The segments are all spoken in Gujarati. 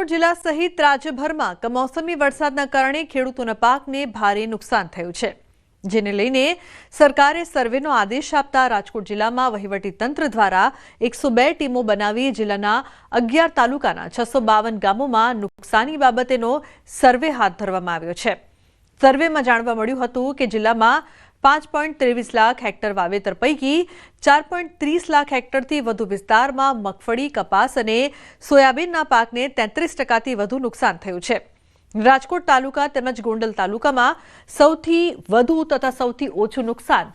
રાજકોટ જિલ્લા સહિત રાજ્યભરમાં કમોસમી વરસાદના કારણે ખેડૂતોના પાકને ભારે નુકસાન થયું છે, જેને લઈને સરકારે સર્વેનો આદેશ આપતા રાજકોટ જિલ્લામાં વહીવટીતંત્ર દ્વારા 102 ટીમો બનાવી જિલ્લાના 11 તાલુકાના 652 ગામોમાં નુકસાની બાબતેનો સર્વે હાથ ધરવામાં આવ્યો છે। સર્વેમાં જાણવા મળ્યું હતું કે જિલ્લામાં 5.23 લાખ હેક્ટર વાવેતર પૈકી 4.30 લાખ હેક્ટરથી વધુ વિસ્તારમાં મગફળી, કપાસ અને સોયાબીનના પાકને 33%થી વધુ નુકસાન થયું છે। રાજકોટ તાલુકા તેમજ ગોંડલ તાલુકામાં સૌથી વધુ તથા સૌથી ઓછું નુકસાન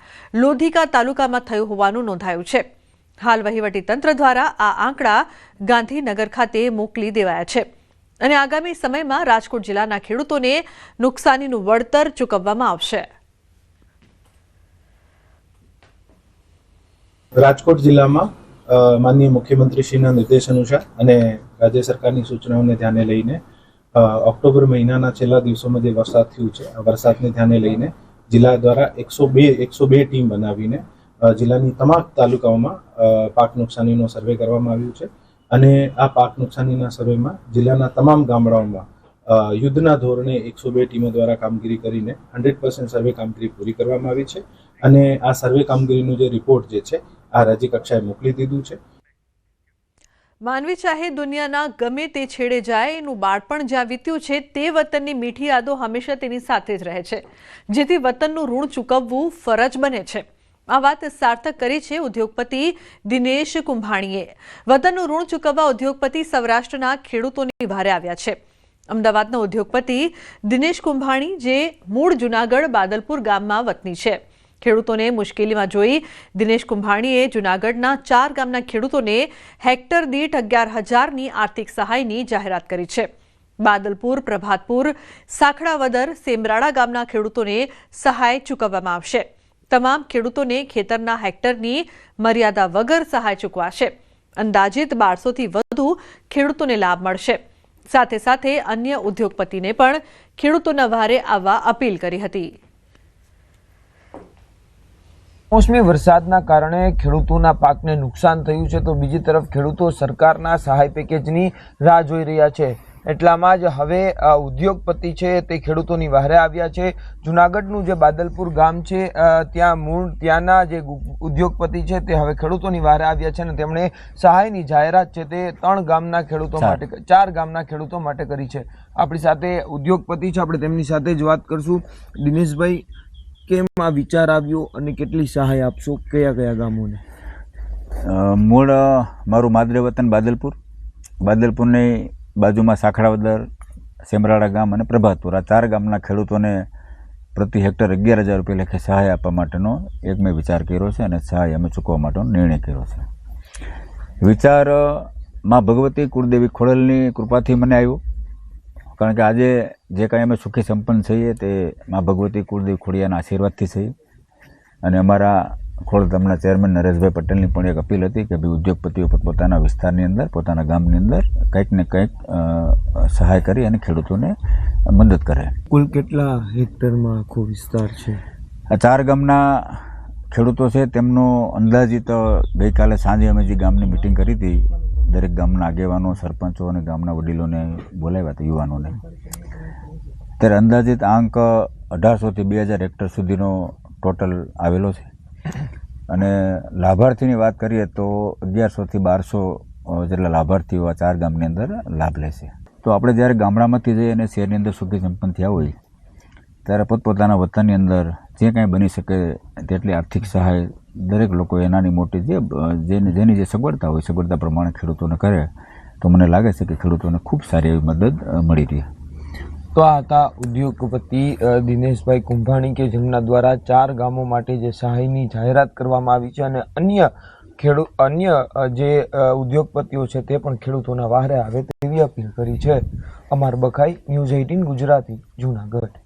લોધિકા તાલુકામાં થયું હોવાનું નોંધાયું છે। હાલ વહીવટીતંત્ર દ્વારા આ આંકડા ગાંધીનગર ખાતે મોકલી દેવાયા છે અને આગામી સમયમાં રાજકોટ જિલ્લાના ખેડૂતોને નુકસાનીનું વળતર ચૂકવવામાં આવશે। રાજકોટ જિલ્લામાં માનનીય મુખ્યમંત્રીશ્રીના નિર્દેશ અનુસાર અને રાજ્ય સરકારની સૂચનાઓને ધ્યાને લઈને ઓક્ટોબર મહિનાના છેલ્લા દિવસોમાં જે વરસાદ થયું છે આ વરસાદને ધ્યાને લઈને જિલ્લા દ્વારા 102 ટીમ બનાવીને જિલ્લાની તમામ તાલુકાઓમાં પાક નુકસાનીનો સર્વે કરવામાં આવ્યું છે અને આ પાક નુકસાનીના સર્વેમાં જિલ્લાના તમામ ગામડાઓમાં યુદ્ધના ધોરણે 102 ટીમો દ્વારા કામગીરી કરીને 100% સર્વે કામગીરી પૂરી કરવામાં આવી છે અને આ સર્વે કામગીરીનો જે રિપોર્ટ જે છે આ રાજ્ય કક્ષાએ મોકલી દીધું છે। માનવી ચાહે દુનિયાના ગમે તે છેડે જાય, એનું બાળપણ જ્યાં વીત્યું છે તે વતનની મીઠી યાદો હંમેશા તેની સાથે જ રહે છે, જેથી વતનનું ઋણ ચૂકવવું ફરજ બને છે। આ વાત સાર્થક કરી છે ઉદ્યોગપતિ દિનેશ કુંભાણીએ। વતનનું ઋણ ચૂકવવા ઉદ્યોગપતિ સૌરાષ્ટ્રના ખેડૂતોની વહારે આવ્યા છે। અમદાવાદના ઉદ્યોગપતિ દિનેશ કુંભાણી જે મૂળ જૂનાગઢ બાદલપુર ગામમાં વતની છે, ખેડૂતોને મુશ્કેલીમાં જોઈ દિનેશ કુંભાણીએ જૂનાગઢના 4 ગામના ખેડૂતોને હેક્ટર દીઠ 11,000ની આર્થિક સહાયની જાહેરાત કરી છે। બાદલપુર, પ્રભાતપુર, સાખડાવદર, સેમરાળા ગામના ખેડૂતોને સહાય ચૂકવવામાં આવશે। તમામ ખેડૂતોને ખેતરના હેક્ટરની મર્યાદા વગર સહાય ચૂકવાશે। અંદાજિત 1200થી વધુ ખેડૂતોને લાભ મળશે। સાથે સાથે અન્ય ઉદ્યોગપતિને પણ ખેડૂતોના વહારે આવવા અપીલ કરી હતી। મોસમી વરસાદના કારણે ખેડૂતોના પાકને નુકસાન થયું છે, તો બીજી તરફ ખેડૂતો સરકારના સહાય પેકેજની રાહ જોઈ રહ્યા છે। એટલામાં જ હવે ઉદ્યોગપતિ છે તે ખેડૂતોની વહારે આવ્યા છે। જૂનાગઢનું જે બાદલપુર ગામ છે ત્યાંના જે ઉદ્યોગપતિ છે તે હવે ખેડૂતોની વહારે આવ્યા છે અને તેમણે સહાયની જાહેરાત છે તે 4 ગામના ખેડૂતો માટે કરી છે। આપણી સાથે ઉદ્યોગપતિ છે, આપણે તેમની સાથે જ વાત કરશું। દિનેશભાઈ, કેમ આ વિચાર આવ્યો અને કેટલી સહાય આપશો, કયા કયા ગામોને? મૂળ મારું માદરે વતન બાદલપુરની બાજુમાં સાખડાવદર, સેમરાળા ગામ અને પ્રભાતપુર, આ 4 ગામના ખેડૂતોને પ્રતિ હેક્ટર 11,000 રૂપિયા લેખે સહાય આપવા માટેનો એક મેં વિચાર કર્યો છે અને સહાય અમે ચૂકવવા માટેનો નિર્ણય કર્યો છે। વિચાર માં ભગવતી કુળદેવી ખોડલની કૃપાથી મને આવ્યો, કારણ કે આજે જે કાંઈ અમે સુખી સંપન્ન છીએ તે માં ભગવતી કુળદેવી ખોડિયાના આશીર્વાદથી છીએ અને અમારા ખોડધામના ચેરમેન નરેશભાઈ પટેલની પણ એક અપીલ હતી કે ભાઈ ઉદ્યોગપતિઓ પોતાના વિસ્તારની અંદર, પોતાના ગામની અંદર કંઈક ને કંઈક સહાય કરી અને ખેડૂતોને મદદ કરે। કુલ કેટલા હેક્ટરમાં આખો વિસ્તાર છે? આ 4 ગામના ખેડૂતો છે તેમનો અંદાજિત ગઈકાલે સાંજે અમે જે ગામની મિટિંગ કરી હતી, દરેક ગામના આગેવાનો, સરપંચો અને ગામના વડીલોને બોલાવ્યા હતા, યુવાનોને, ત્યારે અંદાજિત આંક 1800થી 2000 હેક્ટર સુધીનો ટોટલ આવેલો છે અને લાભાર્થીની વાત કરીએ તો 1100થી 1200 જેટલા લાભાર્થીઓ આ 4 ગામની અંદર લાભ લેશે। તો આપણે જ્યારે ગામડામાંથી જઈએ અને શહેરની અંદર સુખી સંપન્ન થયા હોય ત્યારે પોતપોતાના વતનની અંદર જે કાંઈ બની શકે તેટલી આર્થિક સહાય દરેક લોકો નાની મોટી જેની જે સગવડતા હોય સગવડતા પ્રમાણે ખેડૂતોને કરે તો મને લાગે છે કે ખેડૂતોને ખૂબ સારી એવી મદદ મળી રહી। તો આ હતા ઉદ્યોગપતિ દિનેશભાઈ કુંભાણી કે જેમના દ્વારા 4 ગામો માટે જે સહાયની જાહેરાત કરવામાં આવી છે અને અન્ય જે ઉદ્યોગપતિઓ છે તે પણ ખેડૂતોના વહારે આવે તેવી અપીલ કરી છે। અમર બખાઈ, ન્યૂઝ 18 ગુજરાતી, જૂનાગઢ।